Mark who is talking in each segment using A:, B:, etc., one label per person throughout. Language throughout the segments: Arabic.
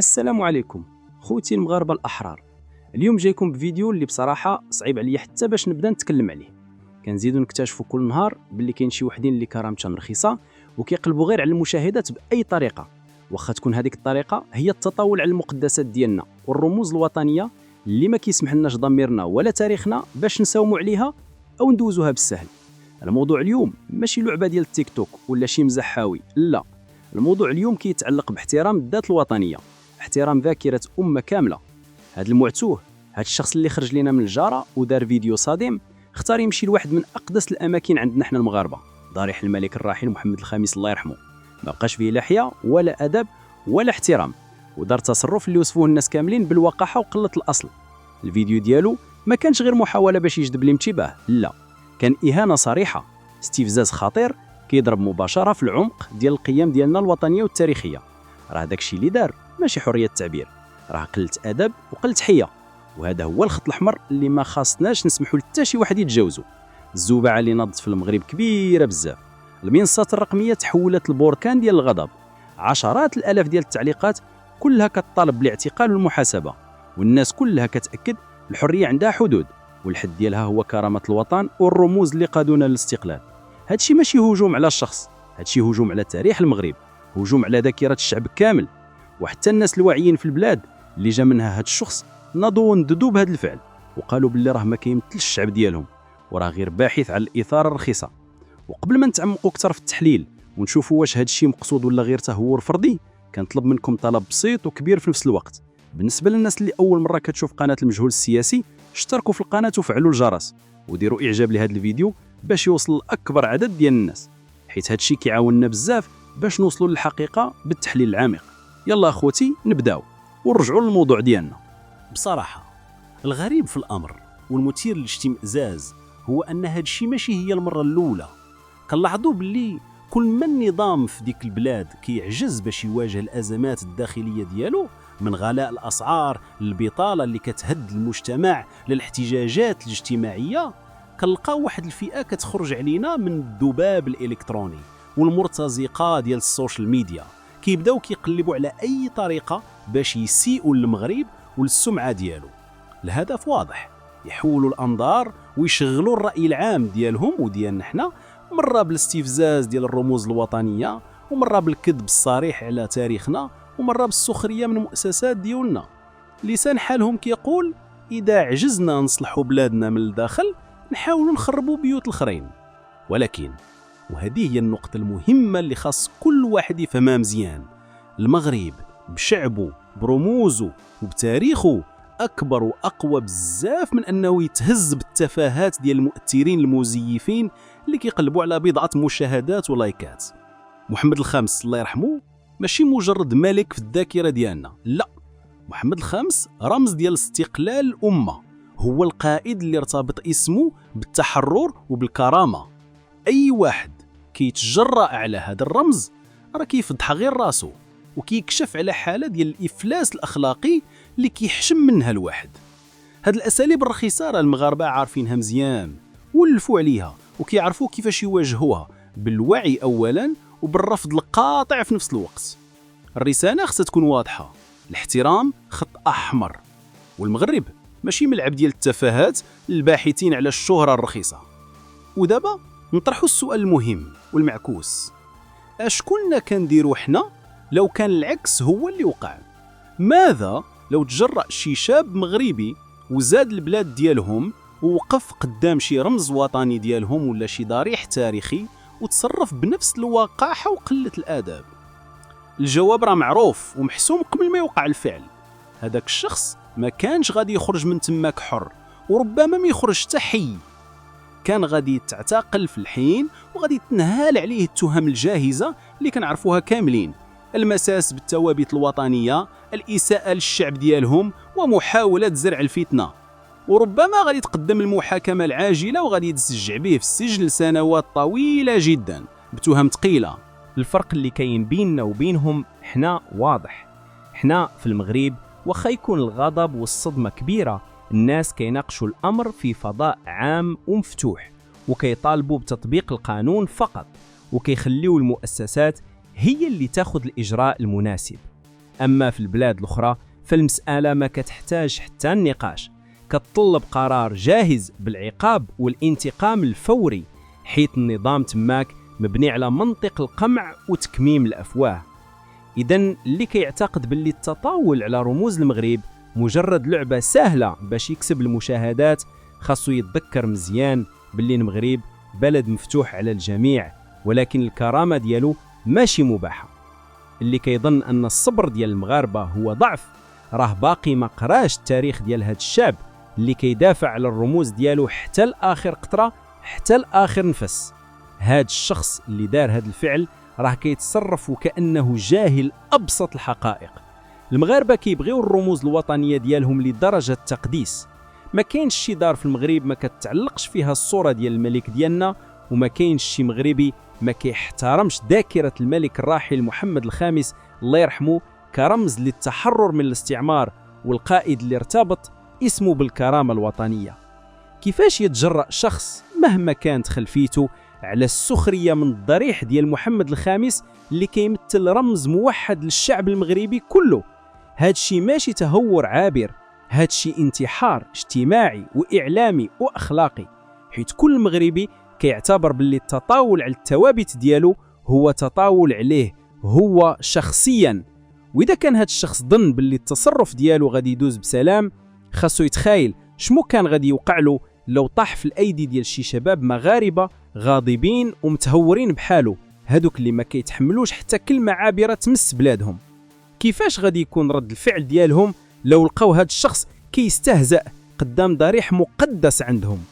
A: السلام عليكم خوتي المغاربه الاحرار. اليوم جايكم بفيديو اللي بصراحه صعيب عليا حتى باش نبدا نتكلم عليه. كنزيدو نكتشفوا كل نهار باللي كاين شي وحدين اللي كرامتهم رخيصه وكيقلبوا غير على المشاهدات باي طريقه، واخا تكون هذيك الطريقه هي التطاول على المقدسات ديالنا والرموز الوطنيه اللي ما كيسمح لناش ضميرنا ولا تاريخنا باش نساوموا عليها او ندوزوها بالسهل. الموضوع اليوم ماشي لعبه ديال التيك توك ولا شي مزح حاوي، لا، الموضوع اليوم كيتعلق باحترام الذات الوطنيه، احترام ذاكره امه كامله. هذا المعتوه، هذا الشخص اللي خرج لنا من الجاره ودار فيديو صادم، اختار يمشي لواحد من اقدس الاماكن عندنا حنا المغاربه، ضريح الملك الراحل محمد الخامس الله يرحمه. ما بقاش فيه لحيه ولا ادب ولا احترام، ودار تصرف اللي وصفوه الناس كاملين بالوقاحه وقله الاصل. الفيديو ديالو ما كانش غير محاوله باش يجذب الانتباه، لا، كان اهانه صريحه، استفزاز خطير كيضرب مباشره في العمق ديال القيم ديالنا الوطنيه والتاريخيه. راه داكشي اللي دار ماشي حريه التعبير، راه قله ادب وقله حيه، وهذا هو الخط الاحمر اللي ما خاصناش نسمحوا لحتى شي واحد يتجاوزه. الزوبعه اللي ناضت في المغرب كبيره بزاف، المنصات الرقميه تحولت لبركان ديال الغضب، عشرات الالاف ديال التعليقات كلها كتطالب بالاعتقال والمحاسبه، والناس كلها كتاكد الحريه عندها حدود، والحد ديالها هو كرامه الوطن والرموز اللي قادونا للاستقلال. هادشي ماشي هجوم على الشخص، هادشي هجوم على تاريخ المغرب، هجوم على ذاكره الشعب كامل، وحتى الناس الواعيين في البلاد اللي جا منها هاد الشخص ناضوا ونددوا بهذا الفعل، وقالوا باللي راه ما كيمثلش الشعب ديالهم، وراه غير باحث على الاثاره الرخيصه. وقبل ما نتعمقوا اكثر في التحليل ونشوفوا واش هاد الشيء مقصود ولا غير تهور فردي، كنطلب منكم طلب بسيط وكبير في نفس الوقت. بالنسبه للناس اللي اول مره كتشوف قناه المجهول السياسي، اشتركوا في القناه وفعلوا الجرس وديروا اعجاب لهذا الفيديو باش يوصل لاكبر عدد ديال الناس، حيت هاد الشيء كيعاوننا بزاف باش نوصلوا للحقيقه بالتحليل العميق. يلا اخوتي نبداو ونرجعوا للموضوع ديالنا.
B: بصراحة الغريب في الأمر والمثير للاشتمئزاز هو أن هاد الشيء ماشي هي المرة الأولى. كنلاحظوا باللي كل ما النظام في ديك البلاد كيعجز باش يواجه الأزمات الداخلية ديالو، من غلاء الأسعار للبطالة اللي كتهد المجتمع للاحتجاجات الاجتماعية، كنلقاو واحد الفئة كتخرج علينا من الذباب الإلكتروني والمرتزقة ديال السوشيال ميديا، كيبداو كيقلبوا على أي طريقة باش يسيئوا للمغرب وللسمعة ديالو. الهدف واضح، يحولوا الأنظار ويشغلوا الرأي العام ديالهم وديالنا حنا، مرة بالاستفزاز ديال الرموز الوطنية، ومرة بالكذب الصريح على تاريخنا، ومرة بالسخرية من المؤسسات ديالنا. لسان حالهم كيقول إذا عجزنا نصلحوا بلادنا من الداخل نحاولوا نخربوا بيوت الآخرين. ولكن، وهذه هي النقطة المهمة اللي خاص كل واحد يفهمها مزيان، المغرب بشعبه برموزه وبتاريخه أكبر وأقوى بزاف من أنه يتهز بالتفاهات ديال المؤثرين المزيفين اللي كيقلبوا على بضعة مشاهدات ولايكات. محمد الخامس الله يرحمه ماشي مجرد ملك في الذاكرة ديالنا، لا، محمد الخامس رمز ديال استقلال الأمة، هو القائد اللي ارتبط اسمه بالتحرر وبالكرامة. أي واحد كيتجرأ على هذا الرمز راه كيفضح غير راسو، وكيكشف على حالة ديال الإفلاس الأخلاقي اللي كيحشم منها الواحد. هاد الأساليب الرخيصة راه المغاربة عارفينها مزيان، ولفوا عليها وكيعرفوا كيفاش يواجهوها، بالوعي أولا وبالرفض القاطع في نفس الوقت. الرسالة خصها تكون واضحة، الاحترام خط أحمر، والمغرب ماشي ملعب ديال التفاهات للباحثين على الشهرة الرخيصة. ودابا نطرحوا السؤال المهم والمعكوس، اش كنا كنديروا حنا لو كان العكس هو اللي وقع؟ ماذا لو تجرأ شي شاب مغربي وزاد البلاد ديالهم ووقف قدام شي رمز وطني ديالهم ولا شي ضريح تاريخي وتصرف بنفس الوقاحة وقلة الآداب؟ الجواب راه معروف ومحسوم قبل ما يوقع الفعل. هذاك الشخص ما كانش غادي يخرج من تماك حر، وربما ما يخرج حتى حي، كان غادي تعتقل في الحين وغادي تنهال عليه التهم الجاهزة اللي كنعرفوها كاملين، المساس بالثوابت الوطنية، الإساءة للشعب ديالهم، ومحاولة زرع الفتنة، وربما غادي تقدم المحاكمة العاجلة وغادي يتسجع به في السجن لسنوات طويلة جدا بتهم ثقيلة.
C: الفرق اللي كاين بيننا وبينهم حنا واضح. حنا في المغرب واخا يكون الغضب والصدمة كبيرة، الناس كيناقشوا الأمر في فضاء عام ومفتوح، وكيطالبوا بتطبيق القانون فقط، وكيخليوا المؤسسات هي اللي تاخذ الإجراء المناسب. أما في البلاد الأخرى فالمسألة ما كتحتاج حتى النقاش، كتطلب قرار جاهز بالعقاب والانتقام الفوري، حيث النظام تماك مبني على منطق القمع وتكميم الأفواه. إذن اللي كيعتقد باللي التطاول على رموز المغرب مجرد لعبة سهلة باش يكسب المشاهدات خاصو يتذكر مزيان باللي المغرب بلد مفتوح على الجميع، ولكن الكرامة ديالو ماشي مباحة. اللي كيظن أن الصبر ديال المغاربة هو ضعف راه باقي ما قراش التاريخ ديال هاد الشعب اللي كيدافع على الرموز ديالو حتى لآخر قطرة، حتى لآخر نفس. هاد الشخص اللي دار هاد الفعل راه كيتصرف وكأنه جاهل أبسط الحقائق. المغاربة كيبغيو الرموز الوطنية ديالهم لدرجة التقديس. ما كاينش شي دار في المغرب ما كتعلقش فيها الصورة ديال الملك ديالنا، وما كاينش شي مغربي ما كيحترمش ذاكرة الملك الراحل محمد الخامس الله يرحمه كرمز للتحرر من الاستعمار، والقائد اللي ارتبط اسمه بالكرامة الوطنية. كيفاش يتجرأ شخص مهما كانت خلفيته على السخرية من الضريح ديال محمد الخامس اللي كيمثل رمز موحد للشعب المغربي كله؟ هادشي ماشي تهور عابر، هادشي انتحار اجتماعي وإعلامي وأخلاقي، حيث كل مغربي كيعتبر باللي التطاول على الثوابت ديالو هو تطاول عليه هو شخصيا. وإذا كان هاد الشخص ظن باللي التصرف ديالو غادي يدوز بسلام، خاصو يتخيل شمو كان غادي يوقع له لو طاح في الأيدي ديال شي شباب مغاربة غاضبين ومتهورين بحالو، هادوك اللي ما كيتحملوش حتى كلمة عابرة تمس بلادهم. كيفاش غادي يكون رد الفعل ديالهم لو لقاو هاد الشخص كيستهزأ قدام ضريح مقدس عندهم؟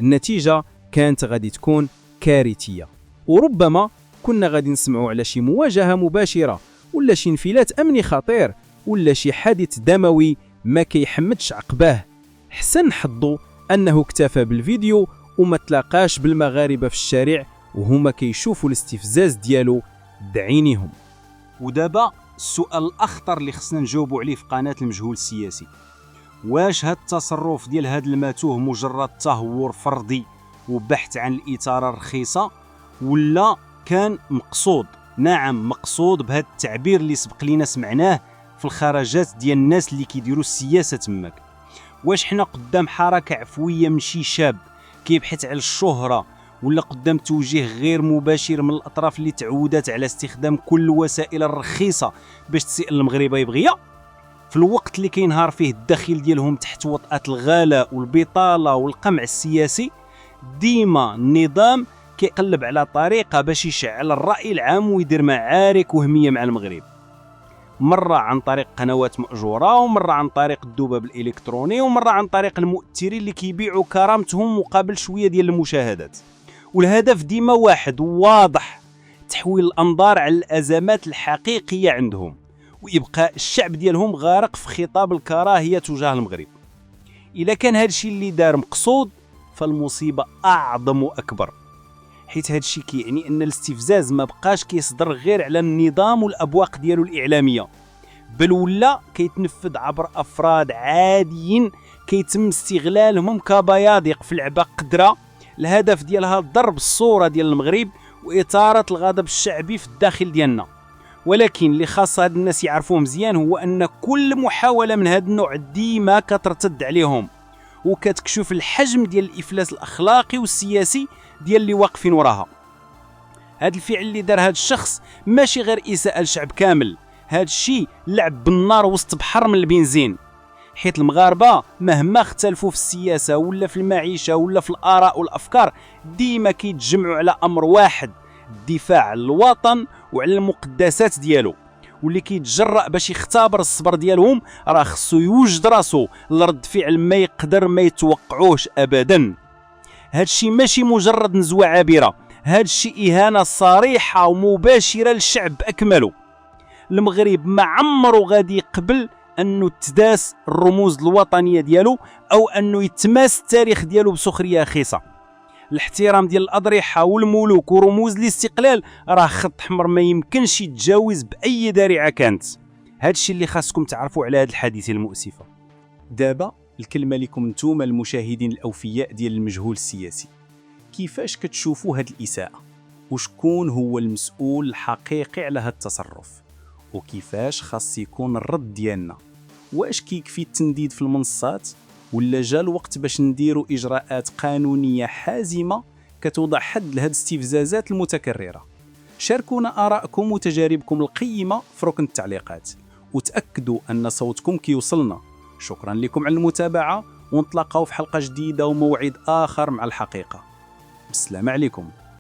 C: النتيجة كانت غادي تكون كارثية، وربما كنا غادي نسمعوا على شي مواجهة مباشرة، ولا شي انفلات أمني خطير، ولا شي حادث دموي ما كيحمدش عقباه. حسن حظو أنه اكتفى بالفيديو وما تلاقاش بالمغاربة في الشارع وهما كيشوفوا الاستفزاز ديالو بعينيهم.
B: ودابا السؤال الأخطر اللي خصنا نجاوبوا عليه في قناة المجهول السياسي: واش هاد التصرف ديال هاد الماتوه مجرد تهور فردي وبحث عن الإثارة الرخيصة، ولا كان مقصود؟ نعم مقصود بهذا التعبير اللي سبق لينا سمعناه في الخرجات ديال الناس اللي كيديروا السياسة تماك. واش حنا قدام حركة عفوية من شي شاب كيبحث على الشهرة، ولا قدام توجيه غير مباشر من الأطراف اللي تعودت على استخدام كل الوسائل الرخيصة باش تسئل المغربة يبغيها؟ في الوقت اللي كينهار فيه الدخيل ديالهم تحت وطأة الغلاء والبطالة والقمع السياسي، ديما النظام كيقلب على طريقة باش يشعل الرأي العام ويدير معارك وهمية مع المغرب، مرة عن طريق قنوات مأجورة، ومرة عن طريق الذباب الإلكتروني، ومرة عن طريق المؤثرين اللي كيبيعوا كرامتهم مقابل شوية ديال المشاهدات. والهدف ديما واحد واضح: تحويل الأنظار على الأزمات الحقيقية عندهم، وإبقاء الشعب ديالهم غارق في خطاب الكراهية تجاه المغرب. إذا كان هادشي اللي دار مقصود فالمصيبة أعظم وأكبر، حيث هادشي كيعني أن الاستفزاز ما بقاش كيصدر غير على النظام والأبواق ديالو الإعلامية، بل ولا كيتنفذ عبر أفراد عاديين كيتم استغلالهم كبيادق في لعبة قدرة الهدف ديالها ضرب الصورة ديال المغرب وإثارة الغضب الشعبي في الداخل ديالنا. ولكن اللي خاص هاد الناس يعرفوه مزيان هو أن كل محاولة من هاد النوع ديما كترتد عليهم، وكتكشف الحجم ديال الإفلاس الأخلاقي والسياسي ديال اللي واقفين وراها. هاد الفعل اللي دار هاد الشخص ماشي غير إساءة للشعب كامل، هاد الشيء لعب بالنار وسط بحر من البنزين، حيث المغاربة مهما اختلفوا في السياسة ولا في المعيشة ولا في الآراء والأفكار ديما كيتجمعوا على أمر واحد: الدفاع عن الوطن وعلى المقدسات ديالو. واللي كيتجرأ باش يختبر الصبر ديالهم راه خصو يوجد راسو لرد فعل ما يقدر ما يتوقعوش أبدا. هادشي ماشي مجرد نزوة عابرة، هادشي إهانة صريحة ومباشرة للشعب أكمله. المغرب ما عمرو غادي يقبل أنه تداس الرموز الوطنية ديالو أو أنه يتماس التاريخ ديالو بسخرية رخيصة. الاحترام ديال الأضرحة والملوك ورموز الاستقلال راه خط حمر ما يمكنش يتجاوز بأي ذريعة كانت. هادشي اللي خاصكم تعرفوا على هاد الحادثة المؤسفة. دابا الكلمة لكم نتوما المشاهدين الأوفياء ديال المجهول السياسي، كيفاش كتشوفوا هاد الإساءة؟ وشكون هو المسؤول الحقيقي على هاد التصرف؟
D: وكيفاش خاص يكون الرد ديالنا؟ واش كيكفي التنديد في المنصات ولا جا الوقت باش نديروا اجراءات قانونيه حازمه كتوضع حد لهاد الاستفزازات المتكرره؟ شاركونا آراءكم وتجاربكم القيمة في ركن التعليقات، وتأكدوا أن صوتكم كيوصلنا. شكرا لكم على المتابعة، ونتلاقاو في حلقة جديدة وموعد آخر مع الحقيقة. بالسلام عليكم.